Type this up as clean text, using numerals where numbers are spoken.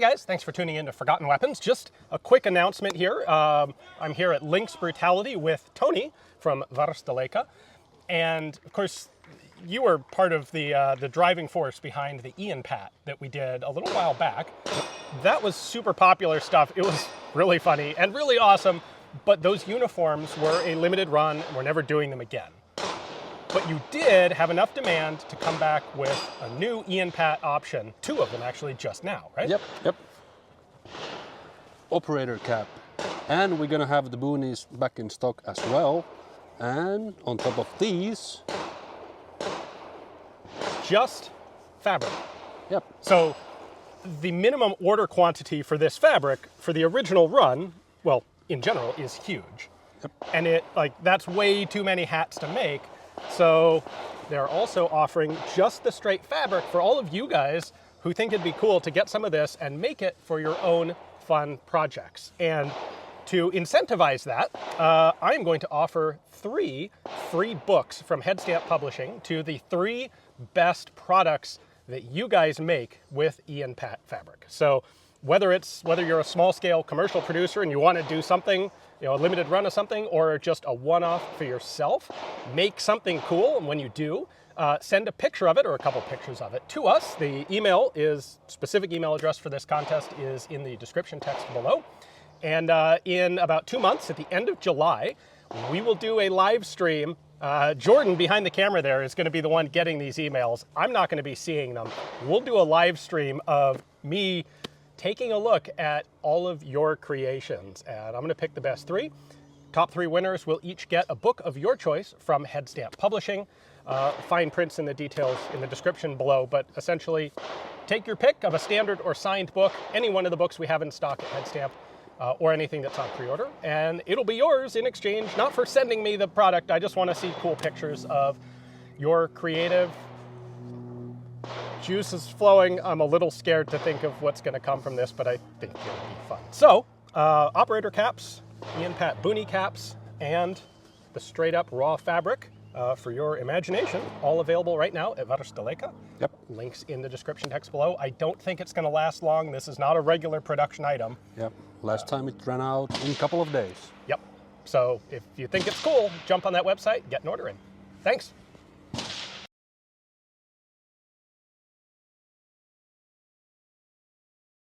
guys, thanks for tuning in to Forgotten Weapons. Just a quick announcement here. I'm here at Link's Brutality with Tony from Varusteleka. And of course, you were part of the driving force behind the IanPat that we did a little while back. That was super popular stuff. It was really funny and really awesome, but those uniforms were a limited run and we're never doing them again. But you did have enough demand to come back with a new IanPat option, 2 of them actually just now, right? Yep. Operator cap. And we're gonna have the boonies back in stock as well. And on top of these, just fabric. Yep. So the minimum order quantity for this fabric for the original run, well, in general, is huge. Yep. And that's way too many hats to make. So they're also offering just the straight fabric for all of you guys who think it'd be cool to get some of this and make it for your own fun projects. And to incentivize that, I'm going to offer 3 free books from Headstamp Publishing to the 3 best products that you guys make with IanPat fabric. So whether you're a small scale commercial producer and you want to do something, a limited run of something, or just a one-off for yourself, make something cool. And when you do, send a picture of it or a couple pictures of it to us. The specific email address for this contest is in the description text below. And in about 2 months, at the end of July, we will do a live stream. Jordan behind the camera there is going to be the one getting these emails. I'm not going to be seeing them. We'll do a live stream of me taking a look at all of your creations. And I'm going to pick the best 3. Top 3 winners will each get a book of your choice from Headstamp Publishing. Fine prints in the details in the description below, but essentially take your pick of a standard or signed book, any one of the books we have in stock at Headstamp, or anything that's on pre-order, and it'll be yours in exchange, not for sending me the product. I just want to see cool pictures of your creative juices flowing. I'm a little scared to think of what's going to come from this, but I think it'll be fun. So, operator caps, IanPat boonie caps, and the straight up raw fabric for your imagination, all available right now at Varusteleka. Yep. Links in the description text below. I don't think it's going to last long. This is not a regular production item. Yep. Last time it ran out in a couple of days. Yep. So if you think it's cool, jump on that website, get an order in. Thanks.